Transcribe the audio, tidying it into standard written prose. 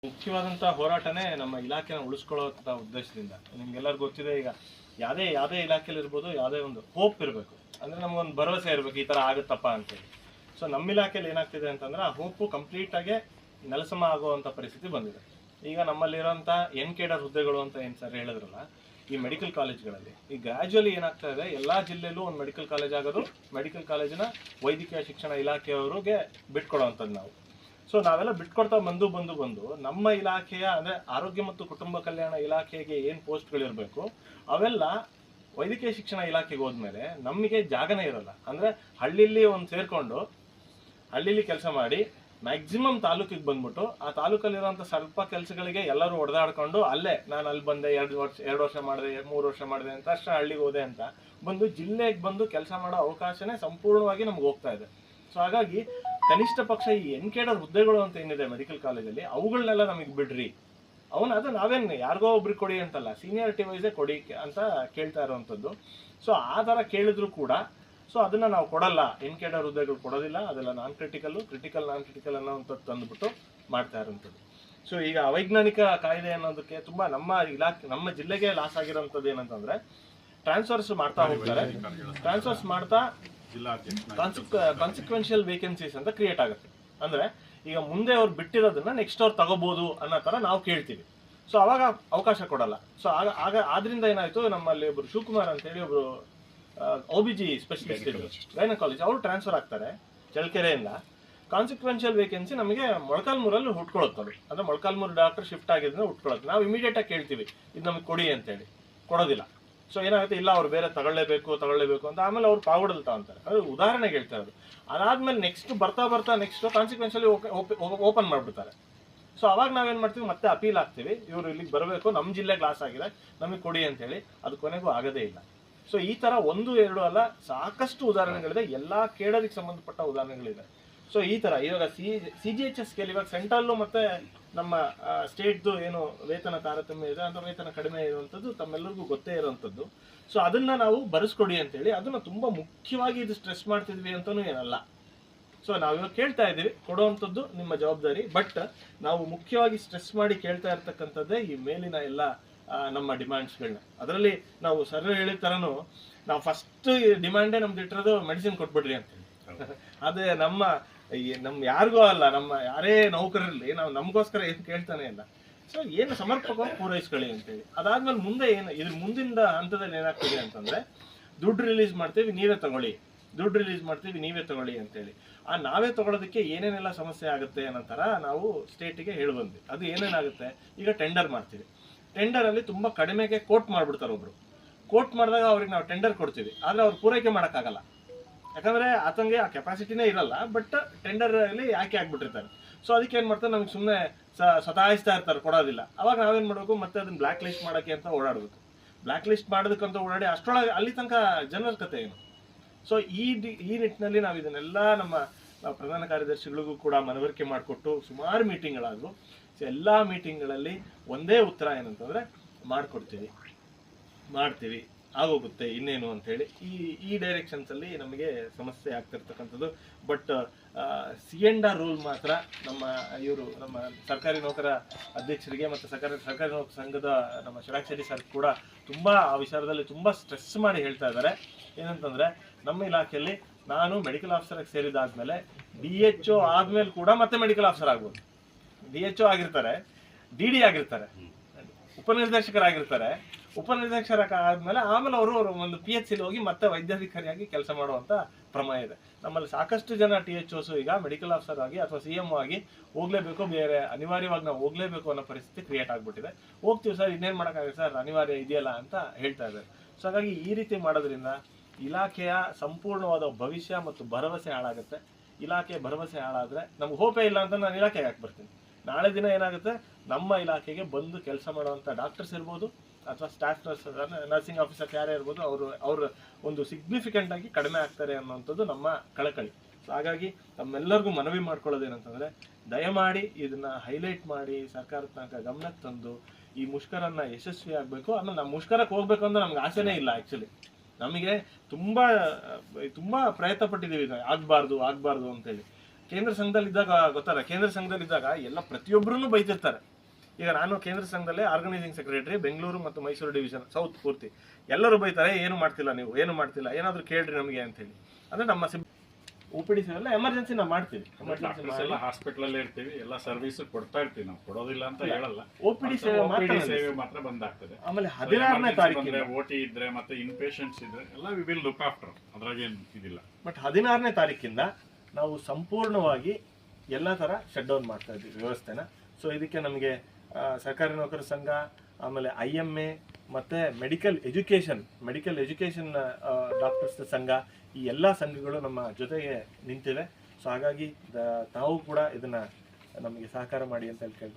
ಮುಖ್ಯವಾದಂತಹ ಹೋರಾಟನೇ ನಮ್ಮ ಇಲಾಖೆನ ಉಳಿಸ್ಕೊಳ್ಳೋ ಉದ್ದೇಶದಿಂದ. ನಿಮ್ಗೆಲ್ಲರಿಗೂ ಗೊತ್ತಿದೆ, ಈಗ ಯಾವುದೇ ಇಲಾಖೆಯಲ್ಲಿ ಇರ್ಬೋದು, ಯಾವುದೇ ಒಂದು ಹೋಪ್ ಇರಬೇಕು, ಅಂದ್ರೆ ನಮಗೊಂದು ಭರವಸೆ ಇರಬೇಕು ಈ ತರ ಆಗುತ್ತಪ್ಪ ಅಂತೇಳಿ. ಸೊ ನಮ್ಮ ಇಲಾಖೆಯಲ್ಲಿ ಏನಾಗ್ತಿದೆ ಅಂತಂದ್ರೆ ಆ ಹೋಪು ಕಂಪ್ಲೀಟ್ ಆಗಿ ನೆಲಸಮ ಆಗುವಂತ ಪರಿಸ್ಥಿತಿ ಬಂದಿದೆ. ಈಗ ನಮ್ಮಲ್ಲಿರುವಂತ ಕೇಡರ್ ಹುದ್ದೆಗಳು ಅಂತ ಏನ್ ಸರ್ ಹೇಳಿದ್ರಲ್ಲ, ಈ ಮೆಡಿಕಲ್ ಕಾಲೇಜ್ಗಳಲ್ಲಿ ಈ ಗ್ರಾಜುವಲಿ ಏನಾಗ್ತಾ ಇದೆ, ಎಲ್ಲಾ ಜಿಲ್ಲೆಯಲ್ಲೂ ಒಂದು ಮೆಡಿಕಲ್ ಕಾಲೇಜ್ ಆಗೋದು, ಮೆಡಿಕಲ್ ಕಾಲೇಜಿನ ವೈದ್ಯಕೀಯ ಶಿಕ್ಷಣ ಇಲಾಖೆಯವರಿಗೆ ಬಿಟ್ಕೊಡುವಂಥದ್ದು ನಾವು. ಸೊ ನಾವೆಲ್ಲ ಬಿಟ್ಕೊಡ್ತಾ ಬಂದು ನಮ್ಮ ಇಲಾಖೆಯ ಅಂದ್ರೆ ಆರೋಗ್ಯ ಮತ್ತು ಕುಟುಂಬ ಕಲ್ಯಾಣ ಇಲಾಖೆಗೆ ಏನ್ ಪೋಸ್ಟ್ಗಳಿರ್ಬೇಕು ಅವೆಲ್ಲ ವೈದ್ಯಕೀಯ ಶಿಕ್ಷಣ ಇಲಾಖೆಗೆ ಹೋದ್ಮೇಲೆ ನಮಗೆ ಜಾಗನೇ ಇರಲ್ಲ. ಅಂದ್ರೆ ಹಳ್ಳಿಲಿ ಒಂದು ಸೇರ್ಕೊಂಡು ಹಳ್ಳಿಲಿ ಕೆಲಸ ಮಾಡಿ ಮ್ಯಾಕ್ಸಿಮಮ್ ತಾಲೂಕಿಗೆ ಬಂದ್ಬಿಟ್ಟು ಆ ತಾಲೂಕಲ್ಲಿರುವಂತ ಸ್ವಲ್ಪ ಕೆಲಸಗಳಿಗೆ ಎಲ್ಲರೂ ಹೊಡೆದಾಡ್ಕೊಂಡು ಅಲ್ಲೇ ನಾನು ಅಲ್ಲಿ ಬಂದೆ, 2 ವರ್ಷ ಮಾಡಿದೆ, 3 ವರ್ಷ ಮಾಡಿದೆ ಅಂತ ಅಷ್ಟೇ ಹಳ್ಳಿಗೆ ಹೋದೆ ಅಂತ ಬಂದು ಜಿಲ್ಲೆಗೆ ಬಂದು ಕೆಲಸ ಮಾಡೋ ಅವಕಾಶನೇ ಸಂಪೂರ್ಣವಾಗಿ ನಮ್ಗೆ ಹೋಗ್ತಾ ಇದೆ. ಸೊ ಹಾಗಾಗಿ ಕನಿಷ್ಠ ಪಕ್ಷ ಈ ಕೇಡರ್ ಹುದ್ದೆಗಳು ಅಂತ ಏನಿದೆ ಮೆಡಿಕಲ್ ಕಾಲೇಜಲ್ಲಿ ಅವುಗಳನ್ನೆಲ್ಲ ನಮಗೆ ಬಿಡ್ರಿ. ಅದು ನಾವೇನ್ ಯಾರಿಗೋ ಒಬ್ರಿಗೆ ಕೊಡಿ ಅಂತಲ್ಲ, ಸೀನಿಯಾರಿಟಿ ವೈಸೇ ಕೊಡಿ ಅಂತ ಕೇಳ್ತಾ ಇರುವಂತದ್ದು. ಸೊ ಆ ತರ ಕೇಳಿದ್ರು ಕೂಡ ಸೊ ಅದನ್ನ ನಾವು ಕೊಡಲ್ಲ, ಕೇಡರ್ ಹುದ್ದೆಗಳು ಕೊಡೋದಿಲ್ಲ, ಅದೆಲ್ಲ ಕ್ರಿಟಿಕಲ್ ನಾನ್ ಕ್ರಿಟಿಕಲ್ ಅನ್ನೋಂಥದ್ದು ತಂದ್ಬಿಟ್ಟು ಮಾಡ್ತಾ ಇರುವಂಥದ್ದು. ಸೊ ಈಗ ಅವೈಜ್ಞಾನಿಕ ಕಾಯ್ದೆ ಅನ್ನೋದಕ್ಕೆ ತುಂಬಾ ನಮ್ಮ ಜಿಲ್ಲೆಗೆ ಲಾಸ್ ಆಗಿರೋಂಥದ್ದು ಏನಂತಂದ್ರೆ ಟ್ರಾನ್ಸ್ಫರ್ಸ್ ಮಾಡ್ತಾ ಹೋಗ್ತಾರೆ, ಟ್ರಾನ್ಸ್ಫರ್ಸ್ ಮಾಡ್ತಾ ಕಾನ್ಸಿಕ್ವೆನ್ಷಿಯಲ್ ವೇಕೆನ್ಸೀಸ್ ಅಂತ ಕ್ರಿಯೇಟ್ ಆಗುತ್ತೆ. ಅಂದ್ರೆ ಈಗ ಮುಂದೆ ಅವ್ರು ಬಿಟ್ಟಿರೋದನ್ನ ನೆಕ್ಸ್ಟ್ ಅವ್ರು ತಗೋಬಹುದು ಅನ್ನೋ ತರ ನಾವು ಕೇಳ್ತೀವಿ. ಸೊ ಅವಾಗ ಅವಕಾಶ ಕೊಡಲ್ಲ. ಸೊ ಆದ್ರಿಂದ ಏನಾಯ್ತು, ನಮ್ಮಲ್ಲಿ ಒಬ್ರು ಶಿವಕುಮಾರ್ ಅಂತ ಹೇಳಿ ಒಬ್ರು OBG ಸ್ಪೆಷಲಿಸ್ಟ್ ಇದ್ರು ಗೈನಕಾಲಜಿ, ಅವ್ರು ಟ್ರಾನ್ಸ್ಫರ್ ಆಗ್ತಾರೆ ಚಳ್ಳಕೆರೆಯಿಂದ. ಕಾನ್ಸಿಕ್ವೆನ್ಷಿಯಲ್ ವೇಕೆನ್ಸಿ ನಮಗೆ ಮೊಳಕಾಲ್ಮೂರಲ್ಲಿ ಹುಟ್ಕೊಳ್ಳುತ್ತದು, ಅಂದ್ರೆ ಮೊಳಕಾಲ್ಮೂರು ಡಾಕ್ಟರ್ ಶಿಫ್ಟ್ ಆಗಿದ್ರೆ ಹುಟ್ಕೊಳ್ಳುತ್ತೆ. ನಾವು ಇಮಿಡಿಯೇಟ್ ಆಗಿ ಕೇಳ್ತೀವಿ ಇದು ನಮಗೆ ಕೊಡಿ ಅಂತೇಳಿ, ಕೊಡೋದಿಲ್ಲ. ಸೊ ಏನಾಗುತ್ತೆ, ಇಲ್ಲ ಅವ್ರು ಬೇರೆ ತಗೊಳ್ಳೇಬೇಕು ಅಂತ ಆಮೇಲೆ ಅವ್ರು ಪಾವಡಲ್ತಾ ಅಂತಾರೆ. ಅದು ಉದಾಹರಣೆಗೆ ಹೇಳ್ತಾ ಇರೋದು. ಅದಾದ್ಮೇಲೆ ನೆಕ್ಸ್ಟ್ ಬರ್ತಾ ನೆಕ್ಸ್ಟ್ ಕಾನ್ಸಿಕ್ವೆನ್ಷಿಯಲಿ ಓಪನ್ ಮಾಡ್ಬಿಡ್ತಾರೆ. ಸೊ ಅವಾಗ ನಾವೇನ್ ಮಾಡ್ತೀವಿ, ಮತ್ತೆ ಅಪೀಲ್ ಆಗ್ತೀವಿ, ಇವರು ಇಲ್ಲಿಗೆ ಬರಬೇಕು, ನಮ್ಮ ಜಿಲ್ಲೆಗೆ ಲಾಸ್ ಆಗಿದೆ, ನಮಗೆ ಕೊಡಿ ಅಂತೇಳಿ. ಅದು ಕೊನೆಗೂ ಆಗದೇ ಇಲ್ಲ. ಸೊ ಈ ತರ 1-2 ಅಲ್ಲ, ಸಾಕಷ್ಟು ಉದಾಹರಣೆಗಳಿದೆ, ಎಲ್ಲಾ ಕೇಡರಿಗೆ ಸಂಬಂಧಪಟ್ಟ ಉದಾಹರಣೆಗಳಿದೆ. ಸೊ ಈ ತರ ಇವಾಗ CGHS ಸ್ಕೇಲ್ ಇವಾಗ ಸೆಂಟ್ರಲ್ಲು ಮತ್ತೆ ನಮ್ಮ ಸ್ಟೇಟ್ದು ಏನು ವೇತನ ತಾರತಮ್ಯ ಇದೆ ಅಂತ ವೇತನ ಕಡಿಮೆ ಇರುವಂಥದ್ದು ತಮ್ಮೆಲ್ಲರಿಗೂ ಗೊತ್ತೇ ಇರುವಂಥದ್ದು. ಸೊ ಅದನ್ನ ನಾವು ಬರೆಸ್ಕೊಡಿ ಅಂತೇಳಿ ಅದನ್ನ ತುಂಬಾ ಮುಖ್ಯವಾಗಿ ಇದು ಸ್ಟ್ರೆಸ್ ಮಾಡ್ತಿದ್ವಿ ಅಂತಾನೂ ಏನಲ್ಲ. ಸೊ ನಾವಿವಾಗ ಕೇಳ್ತಾ ಇದೀವಿ, ಕೊಡುವಂಥದ್ದು ನಿಮ್ಮ ಜವಾಬ್ದಾರಿ. ಬಟ್ ನಾವು ಮುಖ್ಯವಾಗಿ ಸ್ಟ್ರೆಸ್ ಮಾಡಿ ಕೇಳ್ತಾ ಇರ್ತಕ್ಕಂಥದ್ದೇ ಈ ಮೇಲಿನ ಎಲ್ಲ ನಮ್ಮ ಡಿಮ್ಯಾಂಡ್ಸ್ಗಳನ್ನ. ಅದರಲ್ಲಿ ನಾವು ಸರ್ ಹೇಳಿದ ತರನು ನಾವು ಫಸ್ಟ್ ಡಿಮ್ಯಾಂಡೇ ನಮ್ದು ಇಟ್ಟಿರೋದು ಮೆಡಿಸಿನ್ ಕೊಟ್ಬಿಡ್ರಿ ಅಂತೇಳಿ. ಅದೇ ನಮ್ಮ ಯಾರಿಗೂ ಅಲ್ಲ, ನಮ್ಮ ಯಾರೇ ನೌಕರರಲ್ಲಿ ನಾವು ನಮಗೋಸ್ಕರ ಏನು ಕೇಳ್ತಾನೆ ಇಲ್ಲ. ಸೊ ಏನು ಸಮರ್ಪಕವಾಗಿ ಪೂರೈಸ್ಕೊಳ್ಳಿ ಅಂತೇಳಿ. ಅದಾದ್ಮೇಲೆ ಮುಂದೆ ಇದ್ರ ಮುಂದಿನ ಹಂತದಲ್ಲಿ ಏನಾಗ್ತದೆ ಅಂತಂದ್ರೆ, ದುಡ್ಡು ರಿಲೀಸ್ ಮಾಡ್ತೀವಿ ನೀವೇ ತಗೊಳ್ಳಿ ಅಂತೇಳಿ. ನಾವೇ ತಗೊಳ್ಳೋದಕ್ಕೆ ಏನೇನೆಲ್ಲ ಸಮಸ್ಯೆ ಆಗುತ್ತೆ ಅನ್ನೋ ತರ ನಾವು ಸ್ಟೇಟಿಗೆ ಹೇಳಿ ಬಂದ್ವಿ. ಅದು ಏನೇನಾಗುತ್ತೆ, ಈಗ ಟೆಂಡರ್ ಮಾಡ್ತೀವಿ, ಟೆಂಡರ್ ಅಲ್ಲಿ ತುಂಬಾ ಕಡಿಮೆಗೆ ಕೋಟ್ ಮಾಡ್ಬಿಡ್ತಾರೆ ಒಬ್ರು. ಕೋಟ್ ಮಾಡಿದಾಗ ಅವ್ರಿಗೆ ನಾವು ಟೆಂಡರ್ ಕೊಡ್ತೀವಿ, ಆದ್ರೆ ಅವ್ರು ಪೂರೈಕೆ ಮಾಡೋಕ್ಕಾಗಲ್ಲ. ಯಾಕಂದ್ರೆ ಆತಂಗೆ ಆ ಕೆಪಾಸಿಟಿನೇ ಇರಲ್ಲ, ಬಟ್ ಟೆಂಡರ್ ಅಲ್ಲಿ ಆಯ್ಕೆ ಆಗ್ಬಿಟ್ಟಿರ್ತಾರೆ. ಸೊ ಅದಕ್ಕೆ ಏನ್ ಮಾಡ್ತಾರೆ, ನಮ್ಗೆ ಸುಮ್ಮನೆ ಸತಾಯಿಸ್ತಾ ಇರ್ತಾರೆ, ಕೊಡೋದಿಲ್ಲ. ಅವಾಗ ನಾವೇನ್ ಮಾಡ್ಬೇಕು, ಮತ್ತೆ ಅದನ್ನ ಬ್ಲಾಕ್ ಲಿಸ್ಟ್ ಮಾಡೋಕೆ ಅಂತ ಓಡಾಡ್ಬೇಕು. ಬ್ಲಾಕ್ ಲಿಸ್ಟ್ ಮಾಡೋದಕ್ಕಂತ ಓಡಾಡಿ ಅಷ್ಟೊಳಗೆ ಅಲ್ಲಿ ತನಕ ಜನರ ಕತೆ ಏನು. ಸೊ ಈ ನಿಟ್ಟಿನಲ್ಲಿ ನಾವು ಇದನ್ನೆಲ್ಲ ನಮ್ಮ ಪ್ರಧಾನ ಕಾರ್ಯದರ್ಶಿಗಳಿಗೂ ಕೂಡ ಮನವರಿಕೆ ಮಾಡಿಕೊಟ್ಟು ಸುಮಾರು ಮೀಟಿಂಗ್ಗಳಾದ್ವು. ಸೊ ಎಲ್ಲಾ ಮೀಟಿಂಗ್ಗಳಲ್ಲಿ ಒಂದೇ ಉತ್ತರ ಏನಂತಂದ್ರೆ, ಮಾಡ್ತೀವಿ ಆಗೋಗುತ್ತೆ ಇನ್ನೇನು ಅಂತ ಹೇಳಿ ಈ ಡೈರೆಕ್ಷನ್ಸ್ ಅಲ್ಲಿ ನಮಗೆ ಸಮಸ್ಯೆ ಆಗ್ತಿರ್ತಕ್ಕಂಥದ್ದು. ಬಟ್ C&R ರೂಲ್ ಮಾತ್ರ ನಮ್ಮ ಸರ್ಕಾರಿ ನೌಕರ ಅಧ್ಯಕ್ಷರಿಗೆ ಮತ್ತೆ ಸರ್ಕಾರಿ ನೌಕರ ಸಂಘದ ನಮ್ಮ ಷಡಾಕ್ಷರಿ ಸರ್ ಕೂಡ ತುಂಬಾ ಆ ವಿಚಾರದಲ್ಲಿ ತುಂಬಾ ಸ್ಟ್ರೆಸ್ ಮಾಡಿ ಹೇಳ್ತಾ ಇದ್ದಾರೆ. ಏನಂತಂದ್ರೆ, ನಮ್ಮ ಇಲಾಖೆಯಲ್ಲಿ ನಾನು ಮೆಡಿಕಲ್ ಆಫೀಸರ್ ಸೇರಿದಾದ್ಮೇಲೆ DHO ಆದ್ಮೇಲೆ ಕೂಡ ಮತ್ತೆ ಮೆಡಿಕಲ್ ಆಫೀಸರ್ ಆಗ್ಬೋದು. DHO ಆಗಿರ್ತಾರೆ, DD ಆಗಿರ್ತಾರೆ, ಉಪನಿರ್ದೇಶಕರಾದ್ಮೇಲೆ ಆಮೇಲೆ ಅವರು ಒಂದು PHC ಹೋಗಿ ಮತ್ತೆ ವೈದ್ಯಾಧಿಕಾರಿಯಾಗಿ ಕೆಲಸ ಮಾಡುವಂತ ಪ್ರಮಾಣ ಇದೆ. ನಮ್ಮಲ್ಲಿ ಸಾಕಷ್ಟು ಜನ THOs ಈಗ ಮೆಡಿಕಲ್ ಆಫೀಸರ್ ಆಗಿ ಅಥವಾ CMO ಆಗಿ ಹೋಗ್ಲೇಬೇಕು, ಬೇರೆ ಅನಿವಾರ್ಯವಾಗಿ ನಾವು ಹೋಗ್ಲೇಬೇಕು ಅನ್ನೋ ಪರಿಸ್ಥಿತಿ ಕ್ರಿಯೇಟ್ ಆಗ್ಬಿಟ್ಟಿದೆ. ಹೋಗ್ತೀವಿ ಸರ್, ಇನ್ನೇನ್ ಮಾಡೋಕ್ಕಾಗುತ್ತೆ ಸರ್, ಅನಿವಾರ್ಯ ಇದೆಯಲ್ಲ ಅಂತ ಹೇಳ್ತಾ ಇದ್ದಾರೆ. ಸೊ ಹಾಗಾಗಿ ಈ ರೀತಿ ಮಾಡೋದ್ರಿಂದ ಇಲಾಖೆಯ ಸಂಪೂರ್ಣವಾದ ಭವಿಷ್ಯ ಮತ್ತು ಭರವಸೆ ಹಾಳಾಗುತ್ತೆ. ಇಲಾಖೆ ಭರವಸೆ ಹಾಳಾದ್ರೆ ನಮ್ಗೆ ಹೋಪೇ ಇಲ್ಲ ಅಂತ ನಾನು ಇಲಾಖೆಗೆ ಹಾಕ್ಬರ್ತೀನಿ. ನಾಳೆ ದಿನ ಏನಾಗುತ್ತೆ, ನಮ್ಮ ಇಲಾಖೆಗೆ ಬಂದು ಕೆಲಸ ಮಾಡುವಂತ ಡಾಕ್ಟರ್ಸ್ ಇರ್ಬೋದು ಅಥವಾ ಸ್ಟಾಫ್ ನರ್ಸಿಂಗ್ ಆಫೀಸರ್ಸ್ ಯಾರೇ ಇರ್ಬೋದು, ಅವ್ರ ಒಂದು ಸಿಗ್ನಿಫಿಕೆಂಟ್ ಆಗಿ ಕಡಿಮೆ ಆಗ್ತಾರೆ ಅನ್ನೋಂಥದ್ದು ನಮ್ಮ ಕಳಕಳಿ. ಸೊ ಹಾಗಾಗಿ ನಮ್ಮೆಲ್ಲರಿಗೂ ಮನವಿ ಮಾಡ್ಕೊಳ್ಳೋದೇನಂತಂದ್ರೆ, ದಯಮಾಡಿ ಇದನ್ನ ಹೈಲೈಟ್ ಮಾಡಿ ಸರ್ಕಾರದ ತನಕ ಗಮನಕ್ಕೆ ತಂದು ಈ ಮುಷ್ಕರನ್ನ ಯಶಸ್ವಿ ಆಗ್ಬೇಕು. ಆಮೇಲೆ ನಾವು ಮುಷ್ಕರಕ್ಕೆ ಹೋಗ್ಬೇಕು ಅಂದ್ರೆ ನಮ್ಗೆ ಆಸೆನೇ ಇಲ್ಲ. ಆಕ್ಚುಲಿ ನಮಗೆ ತುಂಬಾ ಪ್ರಯತ್ನ ಪಟ್ಟಿದ್ದೀವಿ, ಆಗ್ಬಾರ್ದು ಅಂತೇಳಿ. ಕೇಂದ್ರ ಸಂಘದಲ್ಲಿದ್ದಾಗ ಗೊತ್ತಲ್ಲ, ಕೇಂದ್ರ ಸಂಘದಲ್ಲಿದ್ದಾಗ ಎಲ್ಲ ಪ್ರತಿಯೊಬ್ಬರನ್ನು ಬೈತಿರ್ತಾರೆ. ಈಗ ನಾನು ಕೇಂದ್ರ ಸಂಘದಲ್ಲೇ ಆರ್ಗನೈಸಿಂಗ್ ಸೆಕ್ರೆಟರಿ, ಬೆಂಗಳೂರು ಮತ್ತು ಮೈಸೂರು ಡಿವಿಷನ್ ಸೌತ್ ಪೂರ್ತಿ. ಎಲ್ಲರೂ ಬೈತಾರೆ, ಏನು ಮಾಡ್ತಿಲ್ಲ ನೀವು, ಏನು ಮಾಡ್ತಿಲ್ಲ, ಏನಾದರೂ ಕೇಳ್ರಿ ನಮಗೆ ಅಂತ ಹೇಳಿ. ಅಂದ್ರೆ ನಮ್ಮ OPD ಸೇವೆಲ್ಲ ಎಮರ್ಜೆನ್ಸಿ ನಾವು ಮಾಡ್ತೀವಿ. ಎಲ್ಲ ಹಾಸ್ಪಿಟಲ್ ಇರ್ತೀವಿ, ಎಲ್ಲ ಸರ್ವಿಸ್ ಕೊಡ್ತಾ ಇರ್ತೀವಿ, ನಾವು ಕೊಡೋದಿಲ್ಲ ಅಂತ ಹೇಳಲ್ಲ. OPD ಸೇವೆ ಮಾತ್ರ ಬಂದಾಗ್ತದೆ. ಆಮೇಲೆ 16ನೇ ತಾರೀಕಿಗೆ ಓಟಿ ಇದ್ರೆ ಮತ್ತೆ ಇನ್ ಪೇಷಂಟ್ಸ್ ಇದ್ರೆ ಎಲ್ಲ ವಿ ವಿಲ್ ಲುಕ್ ಆಫ್ಟರ್, ಅದ್ರಾಗೇನು ಇದಿಲ್ಲ. ಬಟ್ 16ನೇ ತಾರೀಕಿಂದ ನಾವು ಸಂಪೂರ್ಣವಾಗಿ ಎಲ್ಲ ತರ ಶಟ್ ಡೌನ್ ಮಾಡ್ತಾ ಇದ್ದೀವಿ ವ್ಯವಸ್ಥೆನ. ಸೊ ಇದಕ್ಕೆ ನಮಗೆ ಸರ್ಕಾರಿ ನೌಕರರ ಸಂಘ, ಆಮೇಲೆ IMA ಮತ್ತೆ ಮೆಡಿಕಲ್ ಎಜುಕೇಶನ್ ಡಾಕ್ಟರ್ಸ್ ಸಂಘ, ಈ ಎಲ್ಲ ಸಂಘಗಳು ನಮ್ಮ ಜೊತೆಗೆ ನಿಂತಿವೆ. ಸೊ ಹಾಗಾಗಿ ತಾವು ಕೂಡ ಇದನ್ನ ನಮಗೆ ಸಹಕಾರ ಮಾಡಿ ಅಂತ ಹೇಳಿ ಕೇಳ್ಕೊಂಡು